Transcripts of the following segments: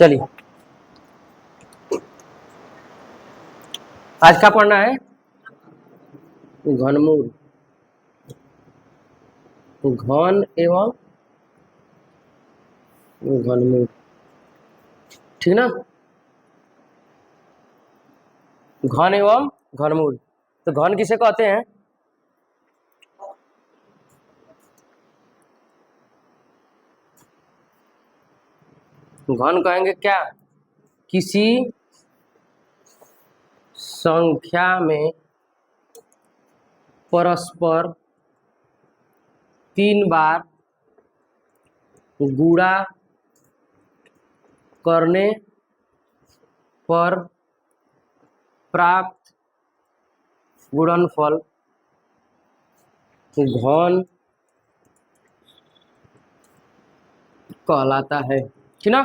चलिए आज क्या पढ़ना है? घनमूल, घन एवं घनमूल, ठीक ना। घन एवं घनमूल, तो घन किसे कहते हैं? घन कहेंगे क्या? किसी संख्या में परस्पर 3 बार गुणा करने पर प्राप्त गुणनफल घन कहलाता है, ठीक ना।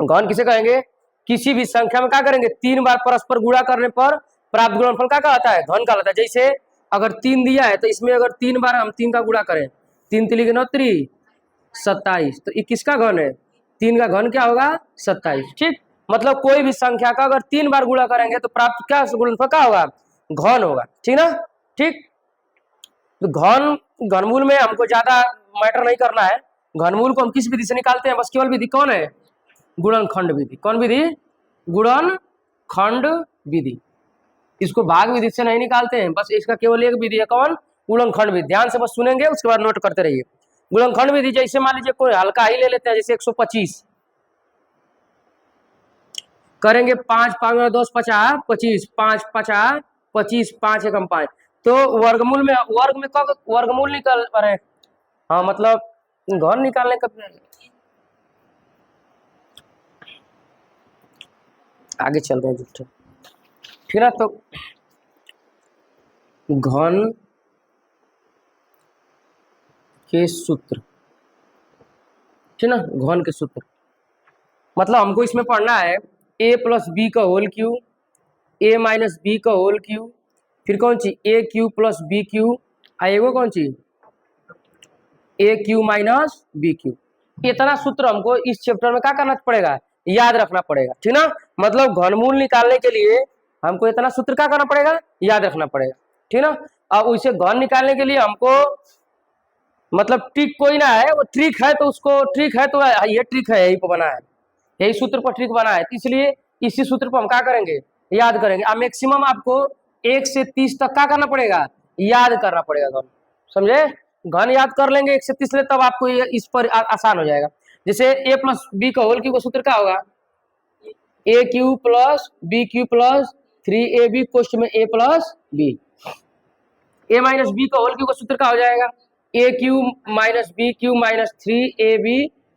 घन किसे कहेंगे? किसी भी संख्या में क्या करेंगे? 3 बार परस्पर गुणा करने पर प्राप्त गुणनफल क्या कहलाता है? घन कहलाता है। जैसे अगर 3 दिया है तो इसमें अगर 3 बार हम 3 का गुणा करें, 3 3 के 9 3 27, तो ये किसका घन है? 3 का घन क्या होगा? 27, ठीक। मतलब कोई भी संख्या का अगर 3 बार गुणा करेंगे तो प्राप्त क्या गुणनफल क्या होगा? घन होगा, ठीक ना। ठीक, तो घन घनमूल में हमको ज्यादा मैटर नहीं करना है। घनमूल को हम किस विधि से निकालते हैं? बस केवल विधि कौन है? गुणनखंड विधि। कौन विधि? गुणनखंड विधि। इसको भाग विधि से नहीं निकालते हैं, बस इसका केवल एक विधि है। कौन? गुणनखंड विधि। ध्यान से बस सुनेंगे, उसके बाद नोट करते रहिए। गुणनखंड विधि जैसे मान लीजिए कोई हल्का ही ले लेते हैं, जैसे 125 करेंगे, 5 5 10 50 25 5 50 25 5 एकम 5, तो वर्गमूल में वर्ग में कब वर्गमूल निकाल रहे? हाँ, मतलब घन निकालने का आगे चल रहे हैं जुट्ठे, ठीक ना। तो घन के सूत्र, ठीक ना। घन के सूत्र मतलब हमको इसमें पढ़ना है a प्लस बी का whole cube, a minus B का होल क्यू, फिर कौन सी A cube plus B cube, आएगो कौन सी A cube minus B cube. इतना सूत्र हमको इस चैप्टर में क्या करना पड़ेगा? याद रखना पड़ेगा, ठीक ना। मतलब घनमूल निकालने के लिए हमको इतना सूत्र क्या करना पड़ेगा? याद रखना पड़ेगा, ठीक ना। अब उसे घन निकालने के लिए हमको मतलब ट्रिक कोई ना है, वो ट्रिक है तो उसको ट्रिक है तो ये ट्रिक है, यही पर बना है, यही सूत्र पर ट्रिक बना है, इसलिए इसी सूत्र पर हम क्या करेंगे? याद करेंगे। अब मैक्सिमम आपको 1 से 30 तक क्या करना पड़ेगा? याद करना पड़ेगा घन, समझे। घन याद कर लेंगे 1 से 30 ले, तब आपको ये इस पर आसान हो जाएगा। जैसे a प्लस बी का होल क्यू का सूत्र क्या होगा? A cube plus B cube plus 3ab कोष्ठ में a plus B. A minus B का होल क्यू का सूत्र क्या हो जाएगा? A cube minus B cube minus 3ab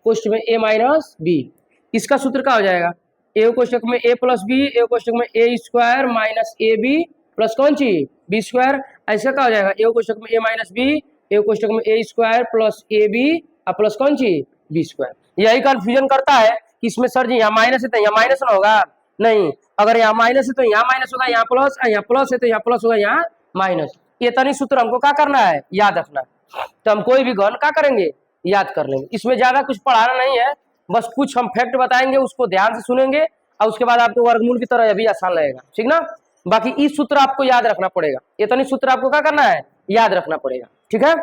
कोष्ठ में a माइनस बी। इसका सूत्र क्या हो जाएगा? ए कोष्ठक में a प्लस बी, ए कोष्ठक में a square minus A B plus कौन सी बी स्क्वायर। ऐसा क्या हो जाएगा? ए कोष्ठक में a माइनस बी, ए कोष्ठक में a square plus A B plus कौन सी बी स्क्वायर। यही कंफ्यूजन करता है कि इसमें सर जी यहाँ माइनस है तो यहाँ माइनस ना होगा, नहीं। अगर यहाँ माइनस है तो यहाँ माइनस होगा, यहाँ प्लस, यहाँ प्लस है तो यहाँ प्लस होगा, यहाँ माइनस। ये तनी सूत्र हमको क्या करना है? याद रखना। तो हम कोई भी घन क्या करेंगे? याद कर लेंगे। इसमें ज्यादा कुछ पढ़ाना नहीं है, बस कुछ हम फैक्ट बताएंगे, उसको ध्यान से सुनेंगे और उसके बाद आपको वर्गमूल की तरह भी आसान लगेगा, ठीक ना। बाकी इस सूत्र आपको याद रखना पड़ेगा, इतनी सूत्र आपको क्या करना है? याद रखना पड़ेगा, ठीक है।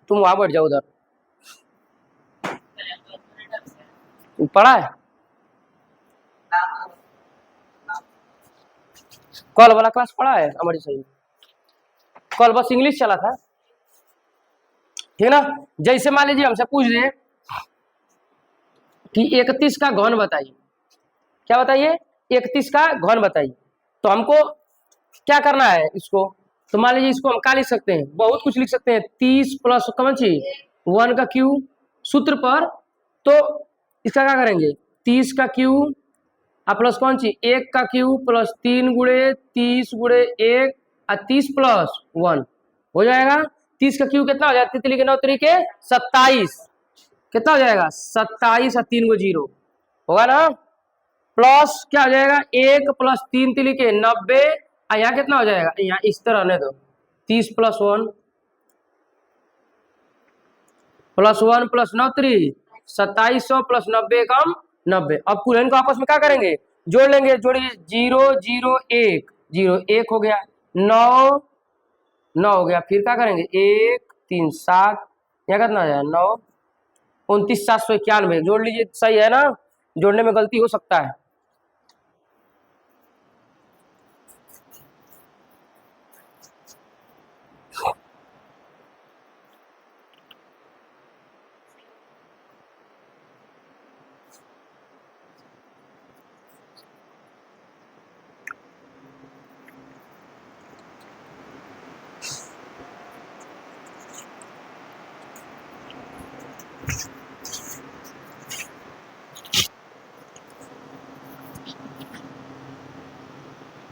तुम वहां बैठ जाओ, उधर पढ़ा है कल वाला क्लास पढ़ा है हमारी सही, कल बस इंग्लिश चला था, ठीक ना। जैसे मान लीजिए हमसे पूछ दे कि 31 का घन बताइए, क्या बताइए? 31 का घन बताइए, तो हमको क्या करना है इसको? तो मान लीजिए इसको हम क्या लिख सकते हैं? बहुत कुछ लिख सकते हैं। 30 प्लस कौन सी 1 का क्यू सूत्र पर, तो इसका क्या करेंगे? 30 का क्यू प्लस कौन सी 1 का क्यू प्लस 3 गुणे 30 गुणे 1 और 30 प्लस 1 हो जाएगा। 30 का क्यू कितना हो जाएगा? तितली के 9 तरीके 27, कितना हो जाएगा? 27 और 3 को 0 होगा ना। प्लस क्या हो जाएगा? 1 प्लस 3 तिली के 90, और यहाँ कितना हो जाएगा? यहाँ इस तरह रहने दो, 30 प्लस 1 प्लस 1 प्लस 9 3 2700 प्लस 90 कम 90। अब कुल को आपस में क्या करेंगे, जोड़ लेंगे, जोड़िए 0 0 1 0 1 हो गया, 9 9 हो गया, फिर क्या करेंगे 1 3 7, यहाँ कितना आ जाए 9 29 791, जोड़ लीजिए, सही है ना, जोड़ने में गलती हो सकता है।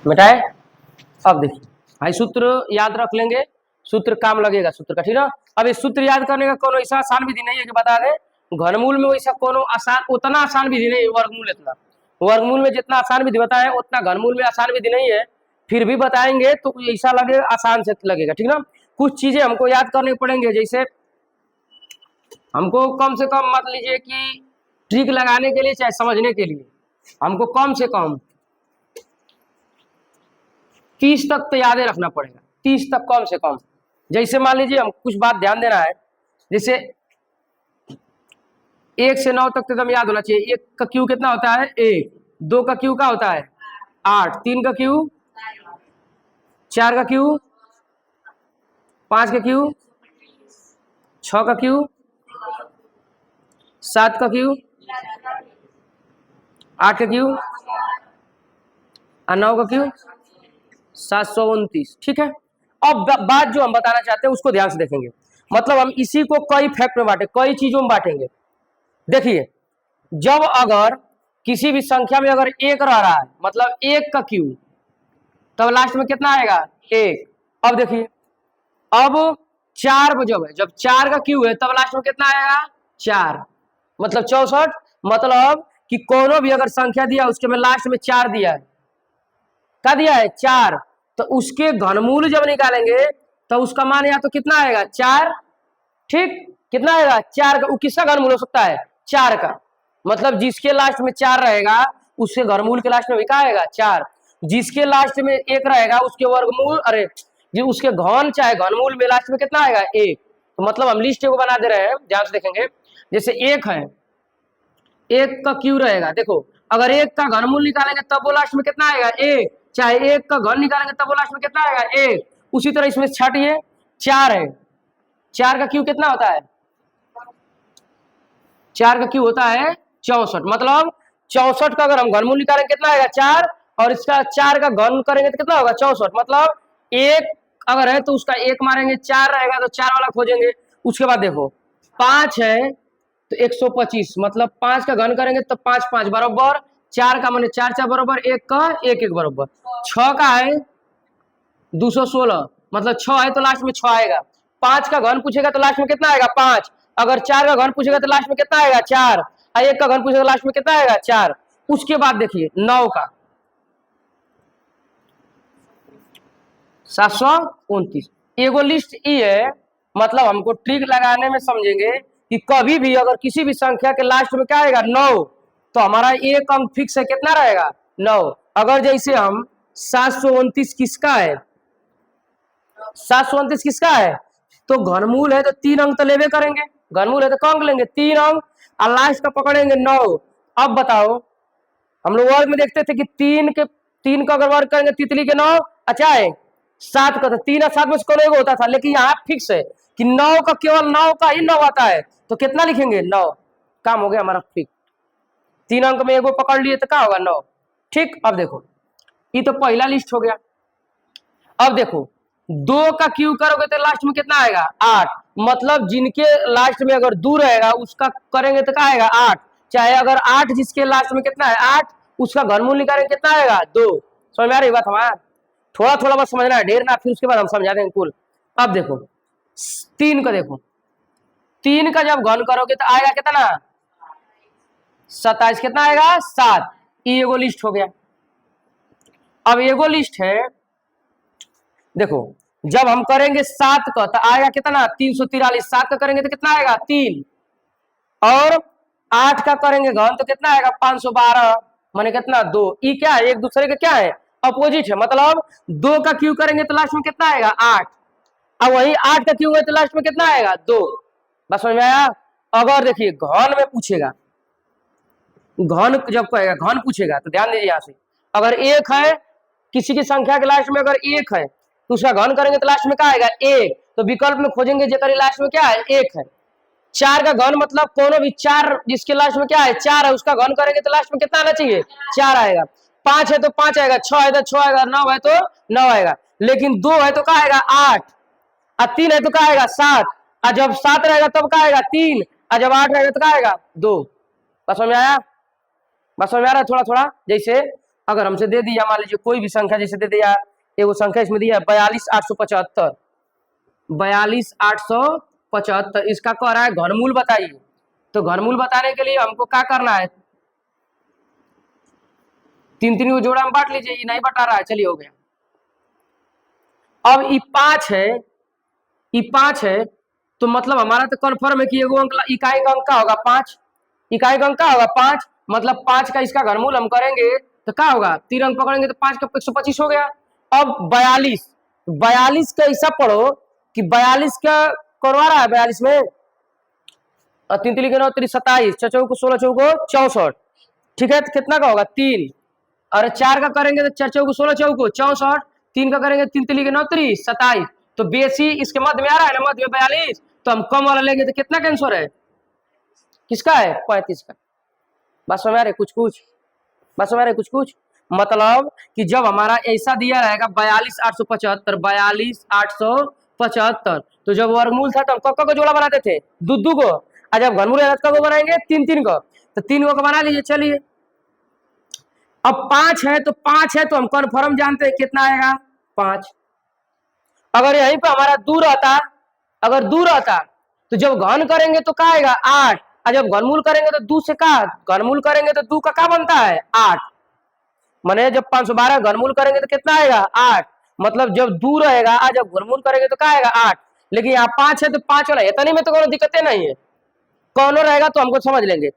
मिटाए। अब देखिए भाई सूत्र याद रख लेंगे, सूत्र काम लगेगा सूत्र का, ठीक है। अब इस सूत्र याद करने का कोनो ऐसा आसान विधि नहीं है कि बता दें घनमूल में वैसा कोनो आसान, उतना आसान विधि नहीं है वर्गमूल, इतना वर्गमूल में जितना आसान विधि बताए उतना घनमूल में आसान विधि नहीं है, फिर भी बताएंगे तो ऐसा लगेगा आसान से लगेगा, ठीक ना। कुछ चीजें हमको याद करने पड़ेंगे, जैसे हमको कम से कम मान लीजिए कि ट्रिक लगाने के लिए चाहे समझने के लिए हमको कम से कम 30 तक तो याद रखना पड़ेगा, 30 तक कम से कम। जैसे मान लीजिए हम कुछ बात ध्यान देना है, जैसे 1 से 9 तक तो एकदम याद होना चाहिए। 1 का क्यू कितना होता है 1, 2 का क्यू क्या होता है 8, 3 का क्यू, 4 का क्यू, 5 का क्यू, 6 का क्यू, 7 का क्यू, 8 का क्यू और 9 का क्यू 729, ठीक है। अब बात जो हम बताना चाहते हैं उसको ध्यान से देखेंगे, मतलब हम इसी को कई फैक्ट में बांटे, कई चीजों में बांटेंगे। देखिए जब अगर किसी भी संख्या में अगर 1 रह रहा है मतलब 1 का क्यू, तब लास्ट में कितना आएगा 1। अब देखिए अब 4 जब है, जब 4 का क्यू है तब लास्ट में कितना आएगा 4, मतलब 64। मतलब कि कोनो भी अगर संख्या दिया उसके में लास्ट में 4 दिया है, क्या दिया है 4, तो उसके घनमूल जब निकालेंगे तो उसका मान या तो कितना आएगा 4, ठीक, कितना आएगा 4 का। वो किसका घनमूल हो सकता है 4 का, मतलब जिसके लास्ट में 4 रहेगा उसके घनमूल के लास्ट में भी क्या आएगा 4, जिसके लास्ट में 1 रहेगा उसके वर्गमूल, अरे जी उसके घन चाहे घनमूल में लास्ट में कितना आएगा 1। तो मतलब हम लिस्ट को बना दे रहे हैं, ध्यान से देखेंगे। जैसे 1 है, 1 का क्यू रहेगा, देखो अगर 1 का घनमूल निकालेंगे तब वो लास्ट में कितना आएगा 1, चाहे 1 का घन निकालेंगे तब वो लास्ट में कितना आएगा 1। उसी तरह इसमें छठिए 4 है, 4 का क्यू कितना होता है 4 का क्यू होता है 64, मतलब 64 का अगर हम घनमूल निकालेंगे कितना आएगा 4, और इसका 4 का घन करेंगे तो कितना होगा 64, मतलब 1 अगर है तो उसका 1 मारेंगे, 4 रहेगा तो 4 वाला खोजेंगे। उसके बाद देखो 5 है तो 125, मतलब 5 का घन करेंगे तो 5 5 बराबर, 4 का माने 4 4 बराबर, 1 का 1 1 बराबर, 6 का है 216, मतलब 6 है तो लास्ट में 6 आएगा। 5 का घन पूछेगा तो लास्ट में कितना आएगा 5, अगर 4 का घन पूछेगा तो लास्ट में कितना आएगा 4, और 1 का घन पूछेगा तो लास्ट में कितना आएगा 4। उसके बाद देखिए 9 का 729, एगो लिस्ट ये है, मतलब हमको ट्रिक लगाने में समझेंगे कि कभी भी अगर किसी भी संख्या के लास्ट में क्या आएगा 9, तो हमारा एक अंक फिक्स है, कितना रहेगा 9। अगर जैसे हम 729 किसका है, 729 किसका है, तो घनमूल है तो 3 अंक तो लेवे करेंगे, घनमूल है तो कौन लेंगे 3 अंक, और लास्ट का पकड़ेंगे 9। अब बताओ हम लोग वर्ग में देखते थे कि 3 का अगर वर्ग करेंगे तितली के 9, अच्छा है 7 का, तो 3 और 7 में से कोई एक होता था, लेकिन यहाँ फिक्स है कि 9 का केवल 9 का ही 9 आता है, तो कितना लिखेंगे 9, काम हो गया हमारा फिक्स। 3 अंक में एगो पकड़ लिए तो क्या होगा 9, ठीक। अब देखो ये तो पहला लिस्ट हो गया। अब देखो 2 का क्यू करोगे तो लास्ट में कितना आएगा 8, मतलब जिनके लास्ट में अगर 2 रहेगा उसका करेंगे तो क्या आएगा 8, चाहे अगर 8 जिसके लास्ट में कितना है 8 उसका घनमूल निकालेंगे कितना आएगा 2। समझ में आ रही बात हमारा, थोड़ा थोड़ा बस समझना है, ढेर ना, फिर उसके बाद हम समझा देंगे कुल। अब देखो 3 का, देखो 3 का जब घन करोगे तो आएगा कितना 27, कितना आएगा 7, ये एगो लिस्ट हो गया। अब एगो लिस्ट है, देखो जब हम करेंगे 7 का तो आएगा कितना 343, 7 का करेंगे तो कितना आएगा 3, और 8 का करेंगे घन तो कितना आएगा 512 माने कितना 2। ई क्या है एक दूसरे के क्या है अपोजिट है, मतलब 2 का क्यू करेंगे तो लास्ट में कितना आएगा 8। अब वही 8 का क्यू है तो लास्ट में कितना आएगा 2। बस समझ में आया। अगर देखिए घन में पूछेगा, घन जब कहेगा घन पूछेगा तो ध्यान दीजिए यहाँ से, अगर एक है किसी की संख्या के लास्ट में अगर एक है तो उसका घन करेंगे तो लास्ट में क्या आएगा 1, तो विकल्प में खोजेंगे जेकर लास्ट में क्या है 1 है। 4 का घन मतलब कोनो भी 4 जिसके लास्ट में क्या है 4 है उसका घन करेंगे तो लास्ट में कितना आना चाहिए 4 आएगा। 5 है तो 5 आएगा, 6 है तो 6 आएगा, 9 है तो 9 आएगा। लेकिन 2 है तो क्या आएगा 8, और 3 है तो क्या आएगा 7, और जब 7 रहेगा तब क्या आएगा 3, और जब 8 रहेगा तो क्या आएगा 2। बस समझ में आया, बस समझ में आ रहा है थोड़ा थोड़ा। जैसे अगर हमसे दे दिया मान लीजिए कोई भी संख्या, जैसे दे दिया एगो संख्या इसमें दिया 42,875, 42,875 इसका कह रहा है घनमूल बताइए। तो घनमूल बताने के लिए हमको क्या करना है, 3 को जोड़ा में बांट लीजिए, ये नहीं बटा रहा है, चलिए हो गया। अब ये 5 है, ये 5 है तो मतलब हमारा तो कन्फर्म है कि एगो अंक इकाई का अंक का होगा 5, इकाई का अंक का होगा 5, मतलब 5 का इसका घनमूल हम करेंगे तो क्या होगा 3 अंक पकड़ेंगे तो 5 का 125 हो गया। अब 42 का ऐसा पढ़ो कि 42 का करवा रहा है 42 में 3 3 के 9 3 27, 6 चौको 16 चौको 64, ठीक है। तो कितना का होगा 3, और 4 का करेंगे तो 4 चौको 16 चौको 64, 3 का करेंगे 3 3 के 9 3 27, तो बेसी इसके मध्य में आ रहा है ना, मध्य में 42, तो हम कम वाला लेंगे तो कितना का आंसर है किसका है 35 का। बस समझ आ रहे कुछ कुछ, बस समझ आ रहे कुछ कुछ। मतलब कि जब हमारा ऐसा दिया रहेगा 42,875, 42,875, तो जब वर्गमूल था तो हम कब को जोड़ा बनाते थे दू को, और जब घनमूल है कब को बनाएंगे 3 को, तो 3 को बना लीजिए। चलिए अब 5 है तो 5 है तो हम कन्फर्म जानते हैं कितना आएगा 5। अगर यहीं पे हमारा दूर रहता, अगर दूर रहता तो जब घन करेंगे तो क्या आएगा 8, और जब घनमूल करेंगे तो 2 से का घनमूल करेंगे तो 2 का क्या बनता है 8, माने जब 512 घनमूल करेंगे तो कितना आएगा 8, मतलब जब दूर रहेगा और जब घनमूल करेंगे तो क्या आएगा 8। लेकिन यहाँ 5 है तो 5 वाला इतने में तो कोई दिक्कतें नहीं है, कौन रहेगा तो हमको समझ लेंगे।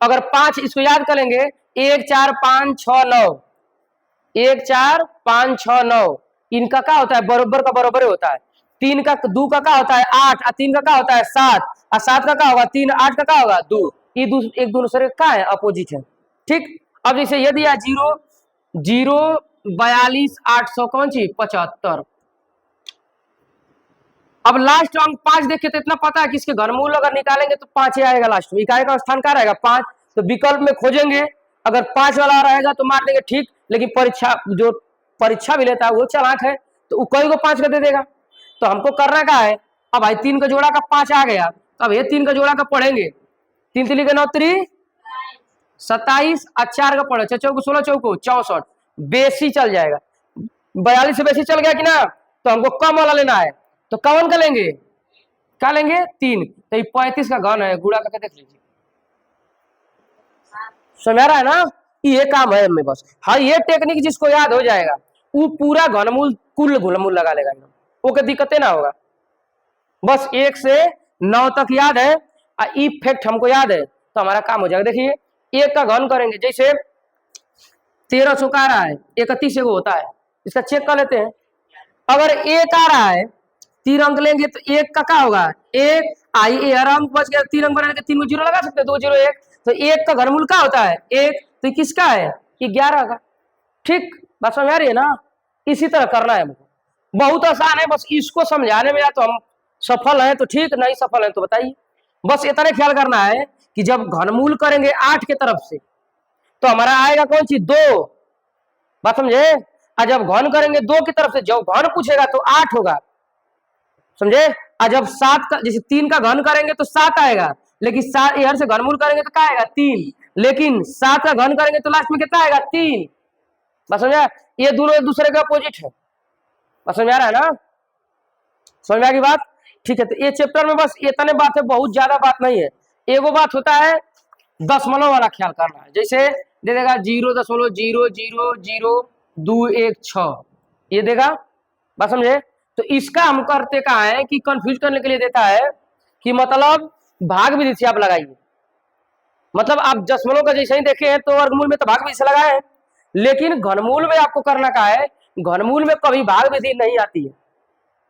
अगर 5 इसको याद कर लेंगे 1 4 5 6 9, 1 4 5 6 9, इनका क्या होता है बराबर का बराबर होता है। 3 का 2 का क्या होता है 8, और 3 का क्या होता है 7, और 7 का क्या होगा 3, 8 का क्या होगा 2, ये एक दूसरे का है अपोजिट है, ठीक। अब जैसे यदि 0 0 42,800 कौन सी 75, अब लास्ट अंक 5 देखे तो इतना पता है कि इसके घनमूल अगर निकालेंगे तो 5 ही आएगा लास्ट में, इकाई का स्थान क्या रहेगा 5, तो विकल्प में खोजेंगे अगर 5 वाला रहेगा तो मार देंगे ठीक, लेकिन परीक्षा जो परीक्षा भी लेता है वो चालाक है तो वो कई को 5 का दे देगा। तो हमको करना क्या है, अब भाई 3 का जोड़ा का 5 आ गया, तो अब ये 3 का जोड़ा का पढ़ेंगे 3 3 के 9 3 27, और 4 का पढ़े 6 चौको 16 चौको 64, बेसी चल जाएगा 42 से बेसी चल गया कि ना, तो हमको कम वाला लेना है, तो कौन का लेंगे क्या लेंगे 3, तो ये 35 का घन है, गुणा करके देख लीजिए समझ रहा है ना। ये काम है हमें बस, हाँ ये टेक्निक जिसको याद हो जाएगा वो पूरा घनमूल कुल घनमूल लगा लेगा, वो कोई दिक्कतें ना होगा। बस 1 से 9 तक याद है और ई फैक्ट हमको याद है तो हमारा काम हो जाएगा। देखिए 1 का घन करेंगे, जैसे 1300 का आ रहा है 31 एगो होता है, इसका चेक कर लेते हैं। अगर 1 आ रहा है 3 अंक लेंगे तो 1 का क्या होगा 1 आई ए आराम बच गया, 3 अंक बनाने के 3 को 0 लगा सकते हैं 2 0 1, तो 1 का घनमूल क्या होता है 1, तो किसका है ये 11 का, ठीक। बात समझ आ रही है ना, इसी तरह करना है हमको, बहुत आसान है, बस इसको समझाने में या तो हम सफल हैं तो ठीक, नहीं सफल हैं तो बताइए। बस इतना ख्याल करना है कि जब घनमूल करेंगे 8 के तरफ से तो हमारा आएगा कौन सी 2, बात समझे, और जब घन करेंगे 2 की तरफ से जब घन पूछेगा तो 8 होगा, समझे। और जब 7 का जैसे 3 का घन करेंगे तो 7 आएगा, लेकिन 7 इधर से घनमूल करेंगे तो क्या आएगा 3, लेकिन 7 का घन करेंगे तो लास्ट में कितना आएगा 3, बस समझा। ये दोनों एक दूसरे के अपोजिट है, बस समझ आ रहा है ना, समझ में आ गई बात, ठीक है। तो ये चैप्टर में बस इतने बात है, बहुत ज्यादा बात नहीं है। एगो बात होता है दशमलव वाला ख्याल करना है, जैसे दे देगा 0.0000216 ये देगा, बात समझे। तो इसका हम करते कहा है कि कंफ्यूज करने के लिए देता है कि मतलब भाग विधि से आप लगाइए, मतलब आप दशमलव का जैसे ही देखे हैं तो वर्गमूल में तो भाग विधि से लगाए हैं, लेकिन घनमूल में आपको करना क्या है, घनमूल में कभी भाग विधि नहीं आती है,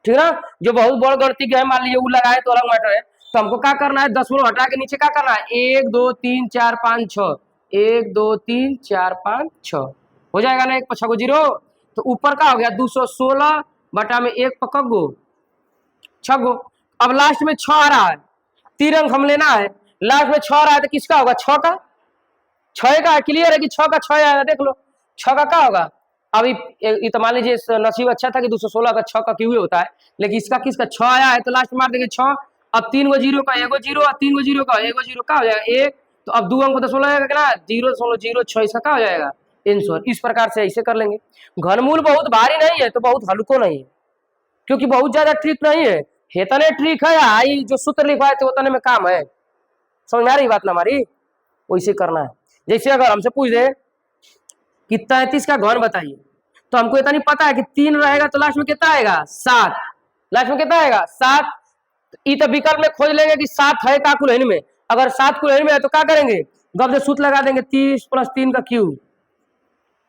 ठीक है ना। जो बहुत बड़ गणित है, मान लीजिए वो लगाए तो अलग मैटर है। तो हमको क्या करना है, दशमलव हटा के नीचे क्या करना है, 1 2 3 4 5 6, 1 2 3 4 5 6 हो जाएगा ना, 1 पर 6 को 0। तो ऊपर का हो गया 216 बटा में 1 पर कब गो 6 गो। अब लास्ट में 6 आ रहा है, 3 अंक हम लेना है, लास्ट में 6 आ रहा है तो किसका होगा, 6 का, 6 का क्लियर है कि 6 का 6 आएगा, देख लो 6 का क्या होगा। अभी ये तो मान लीजिए नसीब अच्छा था कि 216 का 6 का क्यों होता है, लेकिन इसका किसका 6 आया है तो लास्ट मार देंगे 6। अब 3 गो 0 का 1 गो 0 और 3 गो 0 का 1 गो 0 का हो जाएगा 1। तो अब 2 अंक तो 16 आएगा ना, 0.06 इसका क्या हो जाएगा आंसर। इस प्रकार से ऐसे कर लेंगे। घनमूल बहुत भारी नहीं है तो बहुत हल्को नहीं है, क्योंकि बहुत ज्यादा ट्रिक नहीं है, हेतने ट्रिक है, आई जो सूत्र लिखवाए थे उतने में काम है। समझ में आ रही बात ना हमारी, वैसे करना है। जैसे अगर हमसे पूछ दे कि 33 का घन बताइए, तो हमको इतना नहीं पता है कि 3 रहेगा तो लास्ट में कितना आएगा 7, लास्ट में कितना आएगा 7। तो विकल्प में खोज लेंगे कि 7 है का कुलहन में, अगर 7 कुलहन में है तो क्या करेंगे, गब से सूत्र लगा देंगे 30 + 3 का क्यूब,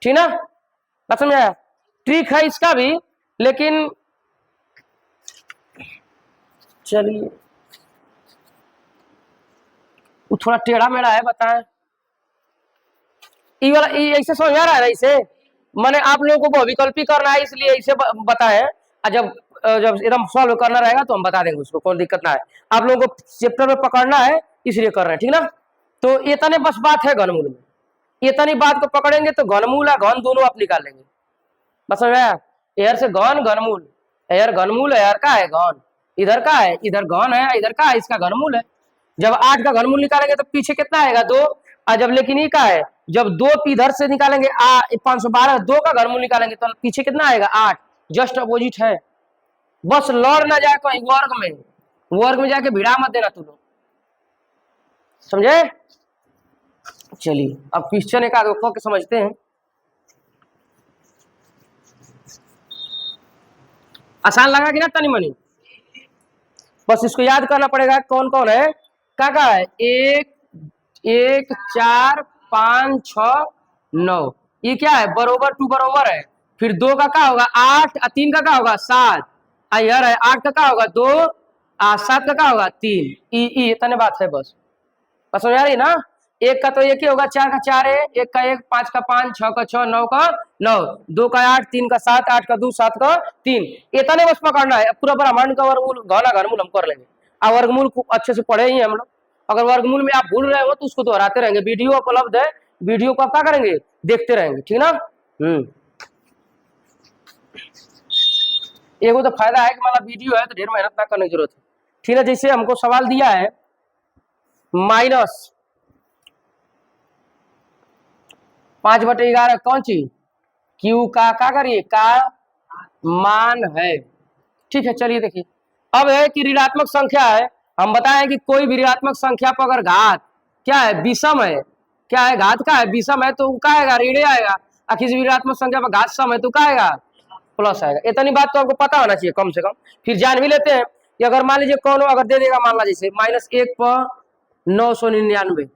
ठीक ना। बात समझ आया, ट्रिक है इसका भी, लेकिन चलिए वो थोड़ा टेढ़ा मेढ़ा है, बताएं ये वाला ऐसे समझ आ रहा है ना, इसे मैंने आप लोगों को विकल्पी करना है इसलिए ऐसे बताए। जब जब एकदम सॉल्व करना रहेगा तो हम बता देंगे, उसको कोई दिक्कत ना है। आप लोगों को चैप्टर में पकड़ना है इसलिए कर रहे हैं, ठीक ना। तो इतने बस बात है घनमूल में, इतनी बात को पकड़ेंगे तो घनमूल और घन दोनों आप निकाल लेंगे। बस समझ आया, एयर से घन घनमूल, एयर घनमूल, एयर का है घन, इधर का है, इधर घन है, इधर का है इसका घनमूल है। जब 8 का घनमूल निकालेंगे तो पीछे कितना आएगा 2, और जब लेकिन ये का है, जब 2 इधर से निकालेंगे 512, 2 का घनमूल निकालेंगे तो पीछे कितना आएगा 8, जस्ट अपोजिट है। बस लड़ ना जाए कहीं वर्ग में जाके भिड़ा मत देना तुम लोग, समझे। चलिए अब क्वेश्चन एक आगे के समझते हैं। आसान लगा कि ना तनी मनी, बस इसको याद करना पड़ेगा कौन कौन है, क्या है, 1 1 4 5 6 9, ये क्या है बरोबर 2 बरोबर है। फिर 2 का क्या होगा 8, 3 का क्या होगा 7, यार है 8 का क्या होगा 2, 7 का क्या होगा 3, इतने बात है बस। बस समझ आ रही ना, 1 का तो 1 ही होगा, 4 का 4 है, 1 का 1, 5 का 5, 6 का 6, 9 का 9, 2 का 8, 3 का 7, 8 का 2, 7 का 3, इतने बस पकड़ना है। पूरा ब्रह्मांड का वर्गमूल घनमूल हम कर लेंगे। अब वर्गमूल को अच्छे से पढ़े ही हम लोग, अगर वर्गमूल में आप भूल रहे हो तो उसको दोहराते रहेंगे, वीडियो उपलब्ध है, वीडियो को आप क्या करेंगे देखते रहेंगे, ठीक ना। एगो तो फायदा है कि मतलब वीडियो है तो ढेर मेहनत ना करने की जरूरत है, ठीक है। जैसे हमको सवाल दिया है -5/11 कौन चीज, क्यू का क्या करिए का मान है, ठीक है। चलिए देखिए, अब है कि ऋणात्मक संख्या है, हम बताएं कि कोई भी ऋणात्मक संख्या पर अगर घात क्या है विषम है, क्या है घात का है विषम है तो क्या आएगा ऋण आएगा, और किसी ऋणात्मक संख्या पर घात सम है तो क्या आएगा प्लस आएगा। इतनी बात तो आपको पता होना चाहिए कम से कम। फिर जान भी लेते हैं कि अगर मान लीजिए कौन अगर दे देगा, मान ला जैसे -1 पर 999,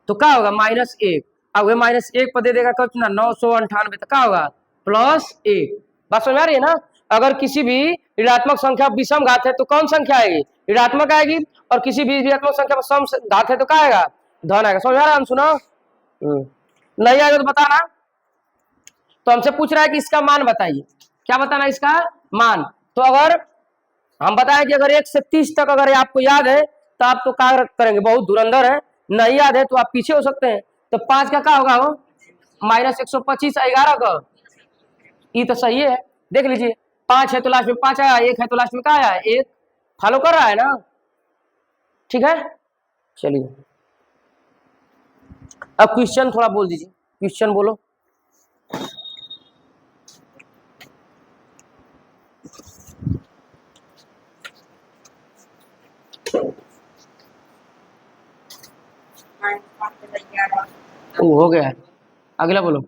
तो क्या होगा -1, अब -1 पर दे देगा कितना 998, तो क्या होगा +1। बात समझ आ रही है ना। अगर किसी भी ऋणात्मक संख्या विषम घात है तो कौन संख्या आएगी ऋणात्मक आएगी, और किसी भी ऋणात्मक संख्या पर सम घात है तो क्या आएगा धन आएगा। समझ आ रहा है, हम सुनो नहीं आएगा तो बताना। तो हमसे पूछ रहा है कि इसका मान बताइए, क्या बताना इसका मान। तो अगर हम बताएं कि अगर 1 से 30 तक अगर आपको याद है तो आप तो क्या करेंगे, बहुत धुरंधर है, नहीं याद है तो आप पीछे हो सकते हैं। तो 5 का क्या होगा वो -125, 11 का, ये तो सही है, देख लीजिए 5 है तो लास्ट में 5 आया, 1 है तो लास्ट में क्या आया 1, फॉलो कर रहा है ना, ठीक है। चलिए अब क्वेश्चन थोड़ा बोल दीजिए, क्वेश्चन बोलो। हो गया है, अगला बोलो।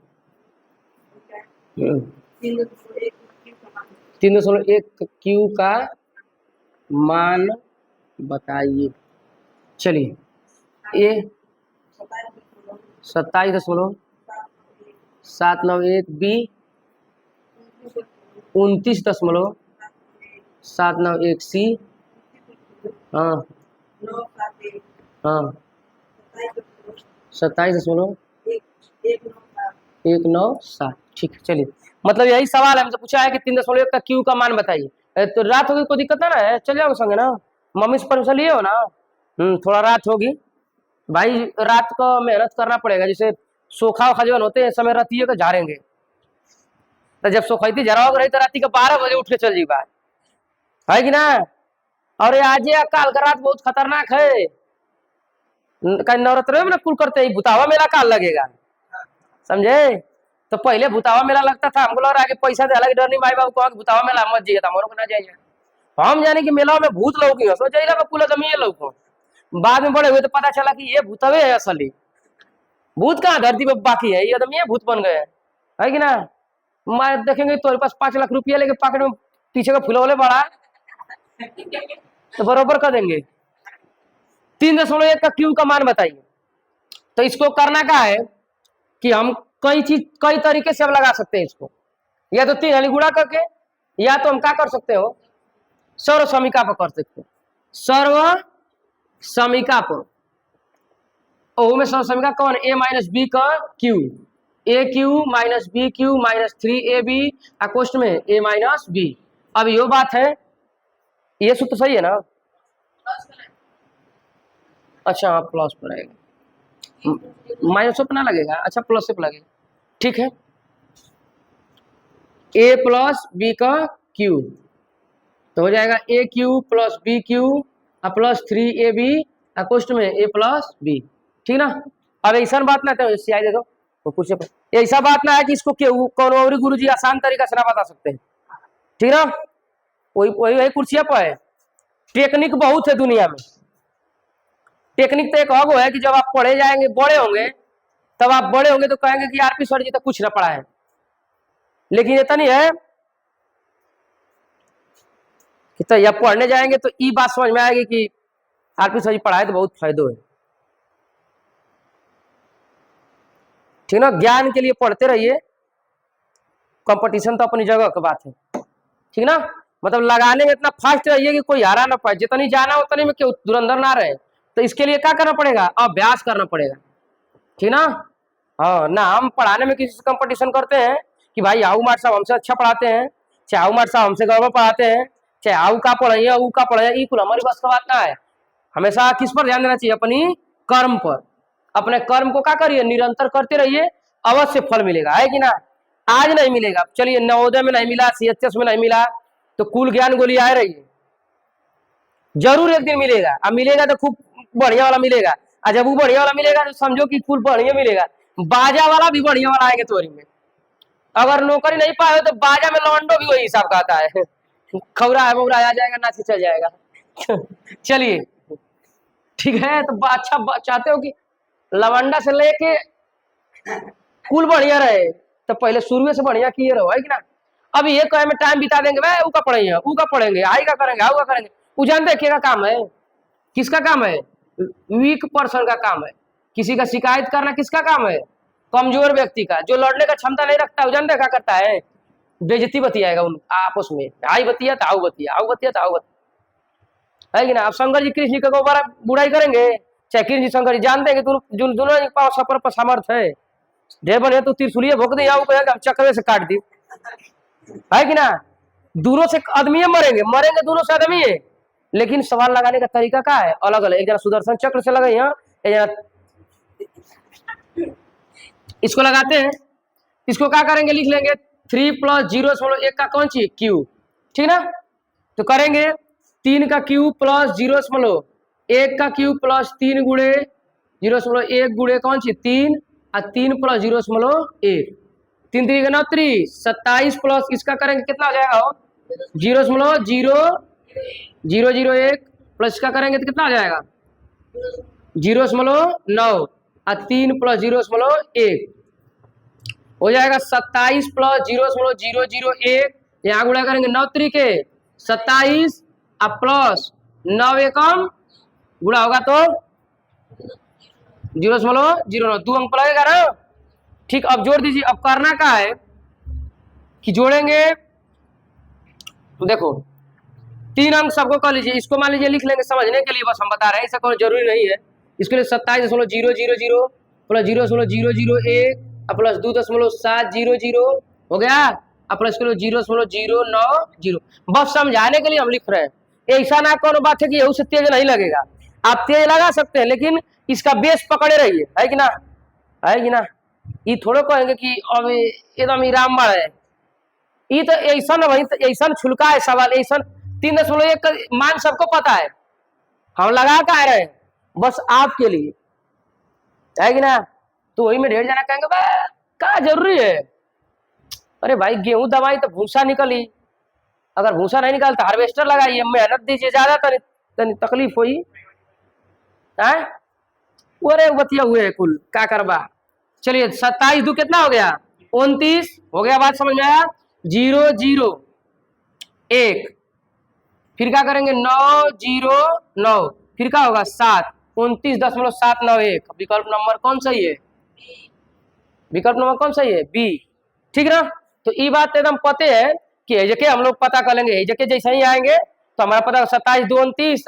3.1 क्यू का मान बताइए। चलिए ये 27.791 बी 29.791 सी। हाँ हाँ 27.197। ठीक है, चलिए। मतलब यही सवाल हमसे पूछा है कि 3.1 का क्यू का मान बताइए। तो रात होगी, कोई दिक्कत ना है, चल जाओगे संगे ना, मम्मी से परमिशन लिए हो ना। थोड़ा रात होगी भाई, रात को मेहनत करना पड़ेगा। जैसे सोखा वोखा जो होते हैं समय रातिये को झाड़ेंगे, तो जब सोखती जराओगे रही तो राती के 12 बजे उठ के चल जी बात है कि ना। और आज काल का रात बहुत खतरनाक है। नवरात्र में ना कुल करते ही भुतावा मेला काल लगेगा, समझे। तो पहले भुतावा मेला लगता था, हमको लग रहा है कि पैसा दे अलग डर नहीं, माई बाबू को भुतावा मेला मत जाइए, हमारे को ना जाइए। हम जाने कि मेला में भूत लौकी हो, सोच कुल आदमी ये लौको। बाद में बड़े हुए तो पता चला कि ये भूतवे है असली। भूत कहाँ धरती पे बाकी है, ये आदमी ये भूत बन गए है कि ना। मैं देखेंगे तुम्हारे पास 5 लाख रुपया लेके पॉकेट में पीछे का फुलौले बड़ा तो बरोबर कर देंगे। 3.1 का क्यू का मान बताइए। तो इसको करना क्या है कि हम कई तरीके से हम लगा सकते हैं इसको। या तो 3 हली गुणा करके, या तो हम क्या कर सकते हो, सर्व समीका पर कर सकते हो। सर्व समीका पर में सर्व समीका कौन, ए माइनस बी का cube, A cube minus B cube minus 3ab अकोष्ट में ए माइनस बी। अब यो बात है, ये सूत्र सही है ना। अच्छा हाँ, प्लस पर आएगा, माइनस पे ना लगेगा, अच्छा प्लस से लगेगा, ठीक है। ए प्लस बी का क्यू तो हो जाएगा A cube plus B cube plus 3ab अकोष्ट में ए प्लस बी, ठीक ना। अब ऐसा बात ना तो सियाई दे दो तो कुछ ऐसा बात ना है कि इसको कौन और गुरु जी आसान तरीका से ना बता सकते हैं, ठीक ना। वही वही वही कुर्सियां पर है। टेक्निक बहुत है दुनिया में। टेक्निक तो एक और है कि जब आप पढ़े जाएंगे, बड़े होंगे, तब आप बड़े होंगे तो कहेंगे कि आरपी सर जी तो कुछ ना पढ़ा है। लेकिन इतना नहीं है कि तो जब पढ़ने जाएंगे तो ये बात समझ में आएगी कि आरपी सर जी पढ़ाए तो बहुत फायदो है, ठीक ना। ज्ञान के लिए पढ़ते रहिए, कंपटीशन तो अपनी जगह की बात है, ठीक ना। मतलब लगाने में इतना फास्ट रहिए कि कोई हारा ना पाए, जितनी जाना उतनी में क्यों धुरंधर ना रहे। तो इसके लिए क्या करना पड़ेगा, अभ्यास करना पड़ेगा, ठीक ना। हाँ ना, हम पढ़ाने में किसी से कंपटीशन करते हैं कि भाई आऊ मार साहब हमसे अच्छा पढ़ाते हैं, चाहे आऊ मार साहब हमसे गड़बड़ पढ़ाते हैं, चाहे आऊ का पढ़ाइए ऊ का पढ़ाइए, ये कुल हमारी बस का बात ना है। हमेशा किस पर ध्यान देना चाहिए, अपनी कर्म पर। अपने कर्म को क्या करिए, निरंतर करते रहिए, अवश्य फल मिलेगा, है कि ना। आज नहीं मिलेगा, चलिए नवोदय में नहीं मिला, CHS में नहीं मिला, तो कुल ज्ञान गोली आ रही है, जरूर एक दिन मिलेगा। अब मिलेगा तो खूब बढ़िया वाला मिलेगा, और जब वो बढ़िया वाला मिलेगा तो समझो कि कुल बढ़िया मिलेगा। बाजा वाला भी बढ़िया वाला आएगा तोरी में। अगर नौकरी नहीं पाए तो बाजा में लौंडो भी वही हिसाब का आता है, खबरा है मोगरा आ जाएगा, नाच चल जाएगा। चलिए ठीक है, तो अच्छा चाहते हो कि लवंडा से लेके कुल बढ़िया रहे, तो पहले शुरू से बढ़िया किए रहो, है कि ना। अब ये कहे में टाइम बिता देंगे, मैं ऊ का पढ़ेंगे, ऊ का पढ़ेंगे, आई का करेंगे, आऊ का करेंगे, वो जानते हैं क्या काम है, किसका काम है, वीक पर्सन का काम है। किसी का शिकायत करना किसका काम है, कमजोर व्यक्ति का, जो लड़ने का क्षमता नहीं रखता, जानते क्या करता है, बेइज्जती बतियाएगा उन आपस में, आई बतिया तो आओ बतिया, आओ बतिया तो आओ बतिया, है कि ना। अब शंकर जी कृष्ण जी का गोबारा बुराई करेंगे, चाहे कृष्ण जी शंकर जी, जानते हैं कि दोनों पाव सफर पर सामर्थ है, ढेर बने तो त्रिशूलिए भोग दी, आओ कहेगा चक्रे से काट दी, है कि ना। दोनों से आदमी मरेंगे, मरेंगे दोनों से आदमी है, लेकिन सवाल लगाने का तरीका क्या है, अलग अलग। एक जना सुदर्शन चक्र से लगे, यहाँ एक जना इसको लगाते हैं। इसको क्या करेंगे, लिख लेंगे 3 + 0.1 का कौन सी क्यू, ठीक ना। तो करेंगे 3 का क्यू प्लस 0.1 का क्यू प्लस 3 गुणे 0.1 गुणे कौन सी 3 और 3 + 0.1, 3 3 9 3 27 प्लस इसका करेंगे कितना हो जाएगा, 0.001 प्लस इसका करेंगे तो कितना हो जाएगा 0.9 और 3 + 0.1 हो जाएगा 27 + 0.001, यहाँ गुणा करेंगे 9 त्रिके 27 और प्लस 9 एकम गुणा होगा तो 0.09 2 अंक लगेगा ना। ठीक, अब जोड़ दीजिए। अब करना क्या है कि जोड़ेंगे, देखो 3 अंक सबको कर लीजिए, इसको मान लीजिए लिख लेंगे समझने के लिए, बस हम बता रहे हैं, ऐसा कोई जरूरी नहीं है। इसके लिए 27.000 प्लस 0.001 प्लस 2.700 हो गया, और प्लस 0.090। बस समझाने के लिए हम लिख रहे हैं। ऐसा ना कोनो बात है कि यहू से तेज नहीं लगेगा, आप तेज लगा सकते हैं, लेकिन इसका बेस पकड़े रहिए, है कि ना, है कि ना। ये थोड़े कहेंगे कि अब एकदम ही रामबाण है, ये तो ऐसा ना, वही ऐसा छुलका है सवाल, ऐसा 3.1 का मान सबको पता है, हम लगा का रहे हैं बस आपके लिए, है कि ना। तो वही में ढेर जाना कहेंगे क्या जरूरी है, अरे भाई गेहूं दवाई तो भूसा निकली, अगर भूसा नहीं निकाल तो हार्वेस्टर लगाइए, मेहनत दीजिए ज्यादा, तनी तकलीफ हुई है। अरे बतिया हुए कुल क्या करबा। चलिए 27 दो कितना हो गया 29 हो गया, बात समझ में आया। 0.001 फिर क्या करेंगे 909 फिर क्या होगा 7 29.791। विकल्प नंबर कौन सही है, विकल्प नंबर कौन सही है बी, ठीक ना। तो ये बात एकदम पते है कि जके हम लोग पता कर लेंगे, जके जैसे ही आएंगे तो हमारा पता 27 2 29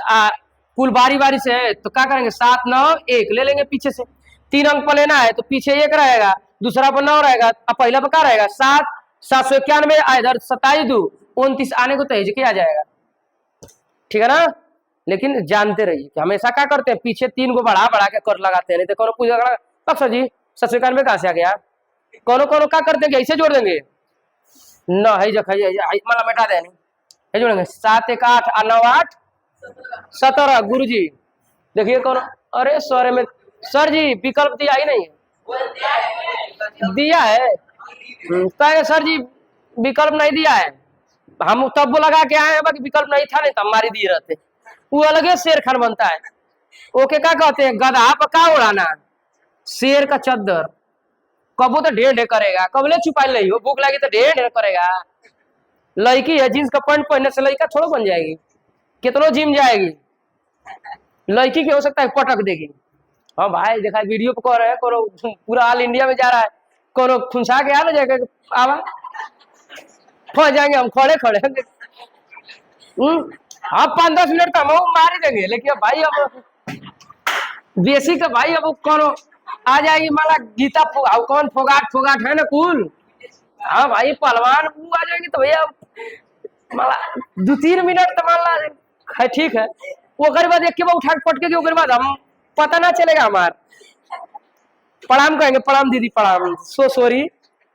कुल बारी बारी से है, तो क्या करेंगे 7 9 1 ले लेंगे पीछे से, 3 अंक पर लेना है तो पीछे 1 रहेगा, दूसरा पर 9 रहेगा, अब पहला पर क्या रहेगा 7 791 इधर 27 2 29 आने को तो हिजके आ जाएगा, ठीक है ना। लेकिन जानते रहिए कि हमेशा क्या करते हैं, पीछे 3 को बढ़ा बढ़ा के कर लगाते हैं, नहीं तो कोनो पूछेगा सर जी 791 कहाँ से आ गया, कोनो कोनो क्या करते हैं ऐसे जोड़ देंगे न है जख मला मिटा देनी है, जोड़ेंगे 7 1 8 और 9 8 17। गुरु जी देखिए कौन, अरे सर में सर जी विकल्प दिया ही नहीं है, दिया है तो सर जी विकल्प नहीं दिया है, हम तब वो लगा के आए हैं कि विकल्प नहीं था, नहीं तो हमारी दिए रहते, वो अलगे शेर खान बनता है। ओके क्या कहते हैं, गधा पका उड़ाना, शेर का चद्दर, कबो तो ढेर ढेर करेगा, कबले छुपा ले हो, भूख लगी तो ढेर ढेर करेगा। लड़की है जींस का पैंट पहनने से लड़का थोड़ा बन जाएगी, कितनों जिम जाएगी, लड़की की हो सकता है पटक देगी। हाँ भाई देखा वीडियो पे कह रहे हैं, कोनो पूरा ऑल इंडिया में जा रहा है, कोनो खुंसा के आ ना जाएगा आवा फंस जाएंगे हम खड़े खड़े। हाँ 5-10 मिनट तो हम मार ही देंगे, लेकिन भाई अब बेसी का भाई अब कौन आ जाएगी माला गीता कौन फोगाट फोगाट है ना कुल, हाँ भाई पहलवान वो आ जाएंगे तो भैया माला 2-3 मिनट तो मान ला ठीक है, वो बाद एक के बाद उठा के पटके के बाद हम पता ना चलेगा हमार। प्रणाम कहेंगे, प्रणाम दीदी प्रणाम, सो सॉरी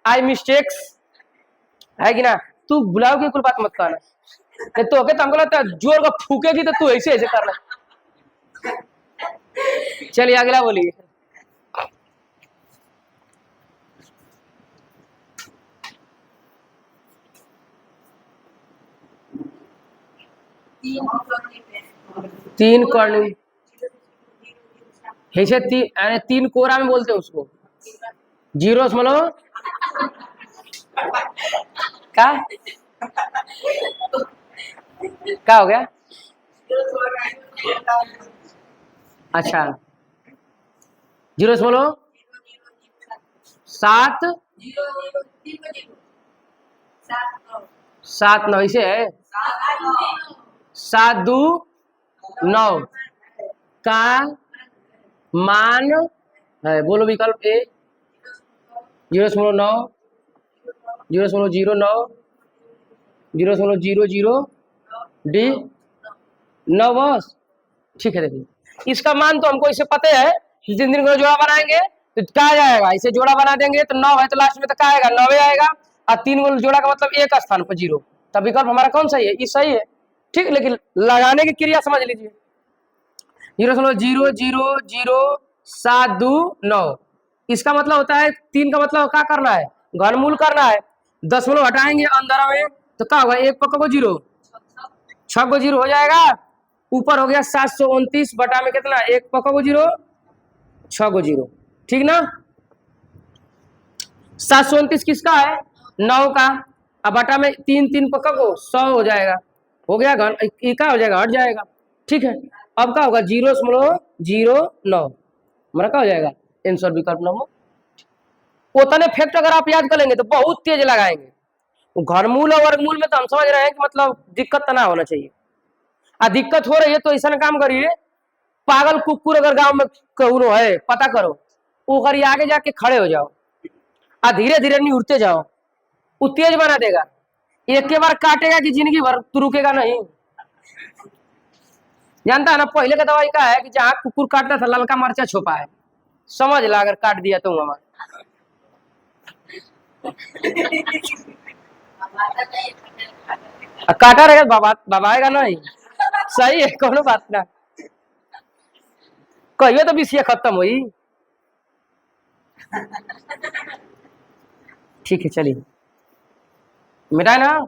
आई मिस्टेक्स, है कि ना। तू बुलाओ की कुल बात मत करना, तो ओके तो हमको लगता है जोर का फूकेगी तो तू ऐसे ऐसे करना। चलिए अगला बोलिए। तीन कॉर्निंग ऐसे तीन कोरा में बोलते हैं उसको, 0.0 क्या हो गया, अच्छा 0.7 7 9 इसे है 7 2 9 का मान है, बोलो विकल्प ए 0.9 0.09 0.00 डी 9 बस, ठीक है। देखिए इसका मान तो हमको इसे पता है, जिन दिन को जोड़ा बनाएंगे तो क्या आ जाएगा, इसे जोड़ा बना देंगे तो 9 है तो लास्ट में तो क्या आएगा 9 आएगा, और 3 को जोड़ा का मतलब एक स्थान पर 0, तब विकल्प हमारा कौन सही है, ये सही है, ठीक। लेकिन लगाने की क्रिया समझ लीजिए, 0.00072 इसका मतलब होता है 3 का मतलब क्या करना है, घनमूल करना है, 10 हटाएंगे अंदर में तो क्या होगा, एक पक्का को 0 6 को 0 हो जाएगा, ऊपर हो गया 729 बटा में कितना, एक पक्का को 0 6 को 0, ठीक ना। 729 किसका है 9 का, अब बटा में 3 पक्का को 100 हो जाएगा, हो गया घन, क्या हो जाएगा हट जाएगा, ठीक है। अब क्या होगा 0.09 हमारा क्या हो जाएगा, आंसर विकल्प नंबर। उतने फैक्ट अगर आप याद कर लेंगे तो बहुत तेज लगाएंगे। घरमूल और वर्गमूल में तो हम समझ रहे हैं कि मतलब दिक्कत तो ना होना चाहिए। दिक्कत हो रही है तो ऐसा काम करिए, पागल कुकुर अगर गांव में कहूँ है पता करो, वो करिए आगे जाके खड़े हो जाओ, धीरे धीरे नहीं उड़ते जाओ, वो तेज बना देगा। एक के बार काटेगा कि जिंदगी भर तू रुकेगा नहीं। जानता है ना पहले का दवाई का है कि जहां कुकुर काटता था ललका मरचा छुपा है, समझ ला अगर काट दिया तो हमारा काटा रहेगा बाबा बाबाएगा नहीं। सही है, कोनो बात ना, कहियो तो विषय खत्म हुई। ठीक है चलिए, मिटाए ना।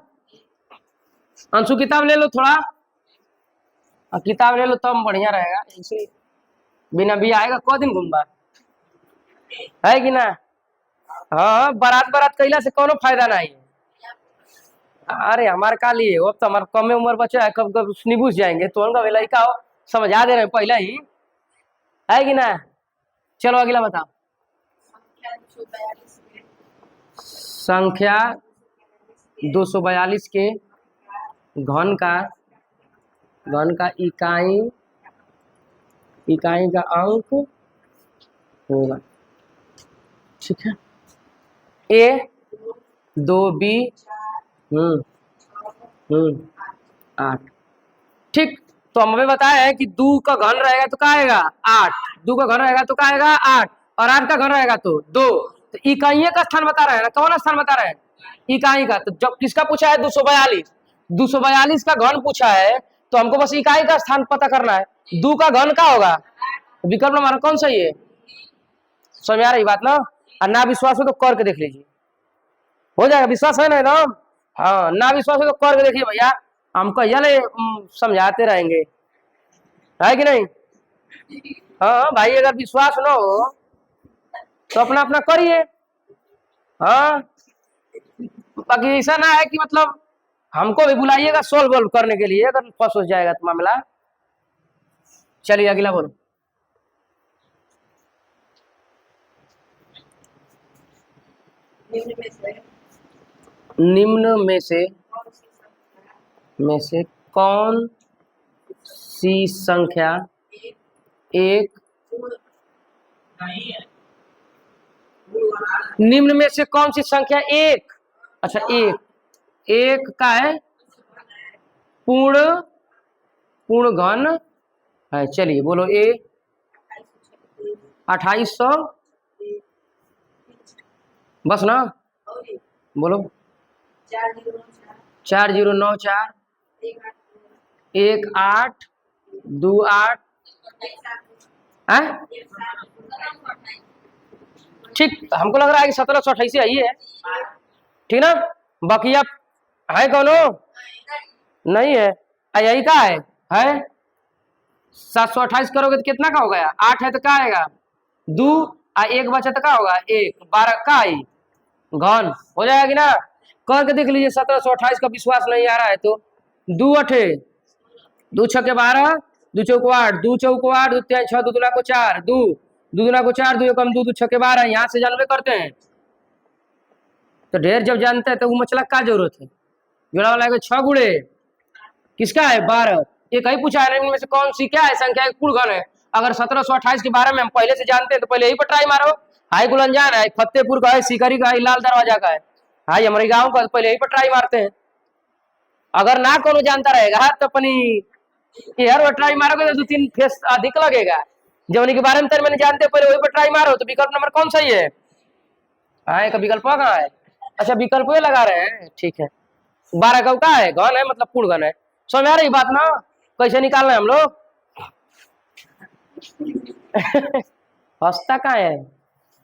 अंशु किताब ले लो थोड़ा, किताब ले लो तो हम बढ़िया रहेगा। ऐसे बिना भी आएगा को दिन घूमबा है कि ना। हाँ बारात बारात कैला से कोनो फायदा नहीं। अरे हमारे का लिए अब तो हमारे कम उम्र बच्चा है, कब कब निबुस जाएंगे तो उनका वेला का हो, समझा दे रहे हैं पहले ही, है कि ना। चलो अगला बताओ। संख्या 242 के घन का इकाई का अंक होगा। ठीक है, ए 2 बी 8। ठीक, तो हमें बताया है कि 2 का घन रहेगा तो क्या आएगा 8, 2 का घन रहेगा तो क्या आएगा 8, और 8 का घन रहेगा तो 2। तो इकाई का स्थान बता रहे हैं ना, कौन स्थान बता रहे हैं, इकाई का। तो जब किसका पूछा है 242 का घन पूछा है तो हमको बस इकाई का स्थान पता करना है। 2 का घन का होगा, विकल्प हमारा कौन सही है, समझ आ रही बात ना। और ना विश्वास हो तो करके देख लीजिए, हो जाएगा। विश्वास है ना एकदम, हाँ ना विश्वास हो तो करके देखिए भैया, हम कहिया ले समझाते रहेंगे, है कि नहीं। हाँ भाई अगर विश्वास ना हो तो अपना अपना करिए। हाँ बाकी ऐसा ना है कि मतलब हमको भी बुलाइएगा सोल्व वोल्व करने के लिए, अगर फंस हो जाएगा तो मामला। चलिए अगला बोलो। निम्न में से कौन सी संख्या एक, निम्न में से कौन सी संख्या एक, अच्छा एक का है पूर्ण घन है। चलिए बोलो ए 2800, बस ना, बोलो 4094 1828 है। ठीक, हमको लग रहा है कि 1728 आई है, ठीक ना। बाकी आप है कौनो नहीं है, यही का है 728 करोगे तो कितना का हो गया, 8 है तो क्या आएगा 2, एक बचा तो क्या होगा 1, 12 का आई घन हो जाएगा कि ना। करके देख लीजिए, 1728 का विश्वास नहीं आ रहा है तो 2 अठे 2 छके 12, 2 चौको 8, 2 चौको 8, 2 तिहाई 6, 2 दुना को 4, 2 दुना को 4, 2 कम 2, 2 छके 12, यहाँ से जानवे करते हैं। तो ढेर जब जानते हैं तो वो मचला का जरूरत है, जोड़ा वाला 6 गुड़े किसका है 12, एक ही पूछा है इनमें से कौन सी क्या है संख्या एक पूर्ण घन है। अगर 1728 के बारे में हम पहले से जानते हैं तो पहले यही पर ट्राई मारो। हाई गुलंजान है, फतेहपुर का है, सीकरी का है, लाल दरवाजा का है, हाई हमारे गाँव का, पहले यही पर ट्राई मारते हैं। अगर ना कोनो जानता रहेगा तो अपनी यार वो ट्राई मारोगे तो 2-3 फेस अधिक लगेगा। जब उन्हीं के बारे में मैंने जानते पहले वही पर ट्राई मारो। तो विकल्प नंबर कौन सही है, हाँ का विकल्प कहाँ है, अच्छा विकल्प ये लगा रहे हैं, ठीक है। 12 का क्या है घन है, मतलब पूर्ण घन है। समझ आ रही बात ना, कैसे निकालना है हम लोग। हंसता कहाँ है,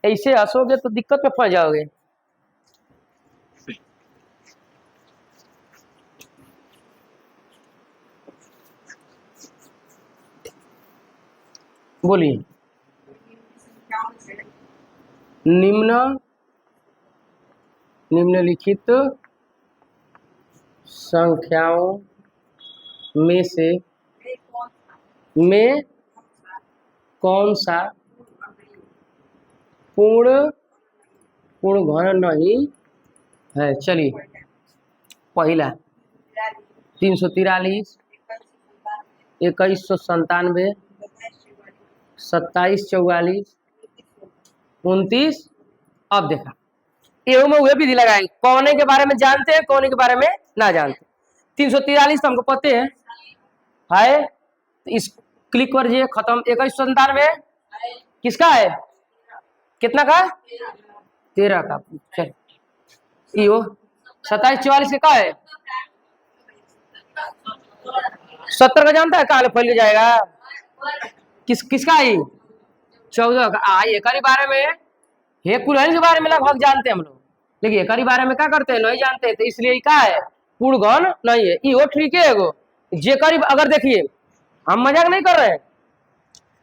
ऐसे हंसोगे तो दिक्कत में फंस जाओगे। बोलिए। निम्नलिखित संख्याओं में कौन सा पूर्ण पूर्ण घन नहीं है। चलिए पहला 343, 2197, 2744, 29। अब देखा एहू में वह विधि लगाएंगे, कौने के बारे में जानते हैं कौने के बारे में ना जानते। 343 तो हमको पते है तो इस क्लिक कर दिए, खत्म। 2197 किसका है, कितना का, 13 का। चल यो 2744 का है, 70 का जानता है, कहाँ फैल जाएगा, किसका है, 14 का। एक बारे में हे कुलहन के बारे में लगभग जानते हैं हम लोग, लेकिन एक बारे में क्या करते हैं नहीं जानते, तो इसलिए क्या है पूर्ण घन नहीं है। यो ठीक है एगो जे करीब, अगर देखिए हम मजाक नहीं कर रहे हैं,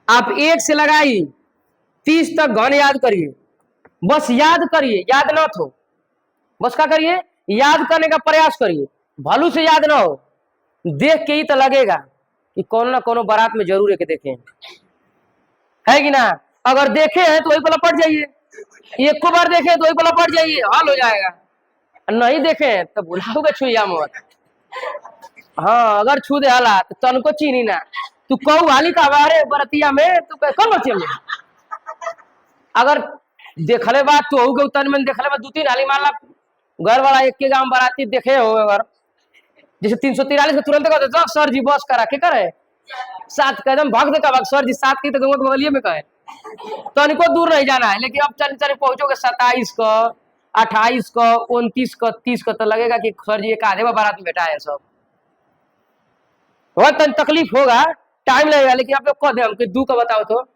आप 1 से लगाई 30 तक घन याद करिए, बस याद करिए, याद न हो, बस क्या करिए याद करने का प्रयास करिए, भलू से याद ना हो, देख के ही तो लगेगा कि कौन ना कौन बारात में जरूर है कि देखे है कि ना। अगर देखे हैं तो वही पर लपट जाइए, एक को बार देखे तो वही पर लपट जाइए, हाल हो जाएगा। नहीं देखे तो बुलाओगे छुइया मत। हाँ अगर छू दे हाला तो तन को चीनी ना, तू कहू हाली का बारे बरतिया में तू कौन बच्चे में, अगर देखले बात तो होगे तन में देखले बात 2-3 हाली मान ला घर वाला एक के गांव बाराती देखे हो, अगर जैसे 343 में तुरंत कहते तो सर जी बस करा के करे 7 कदम भाग दे का सर जी 7 की तो गंगा बगलिए में कहे, तो इनको दूर नहीं जाना है। लेकिन अब चल पहुंचोगे 27 को, 28 को, 29 को, 30 को, तो लगेगा कि सर जी एक आधे बारात में बैठा है सब, बहुत तकलीफ होगा, टाइम लगेगा। लेकिन आप लोग कह दे हमको 2 का बताओ तो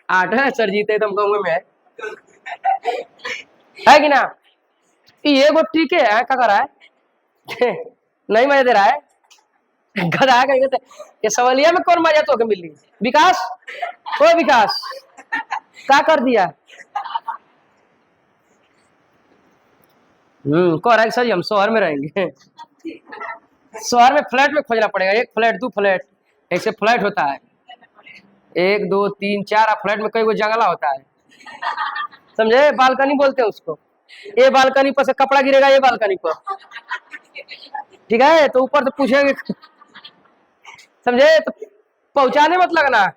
8 है सर जी, तो एकदम गाँव में है कि ना। ये वो ठीक है क्या कर रहा है नहीं मजा दे रहा है, गधा कहीं ये सवालिया में कौन मजा तो मिल रही। विकास ओ विकास क्या कर दिया, कह रहा है सर हम शहर में रहेंगे शहर में फ्लैट में खोजना पड़ेगा, 1 फ्लैट 2 फ्लैट ऐसे फ्लैट होता है, 1 2 3 4 फ्लैट में कई वो जंगला होता है, समझे, बालकनी बोलते हैं उसको। ये बालकनी पर से कपड़ा गिरेगा, ये बालकनी पर, ठीक है, तो ऊपर से पूछेंगे समझे, तो पहुंचाने मत लगना,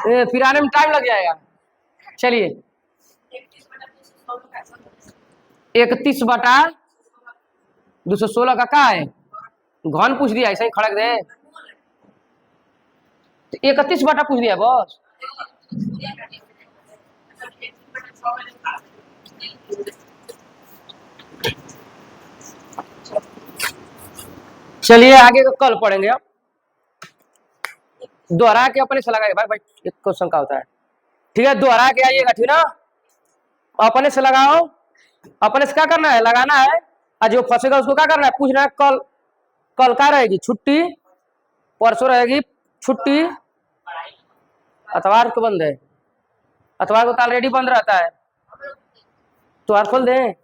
फिर आने में टाइम लग जाएगा। चलिए 31/216 का है, घन पूछ दिया ऐसा ही खड़क दे, तो 31 बटा पूछ दिया बस। चलिए आगे का कल पढ़ेंगे, अब दोहरा के अपने से लगाएगा भाई एक क्वेश्चन का होता है, ठीक है, दोहरा के आइएगा, ठीक ना, अपने से लगाओ, अपने से क्या करना है लगाना है, और जो फंसेगा उसको क्या करना है पूछना है। कल क्या रहेगी छुट्टी, परसों रहेगी छुट्टी, अतवार को बंद है, अतवार को तो ऑलरेडी बंद रहता है, तो आज खोल दें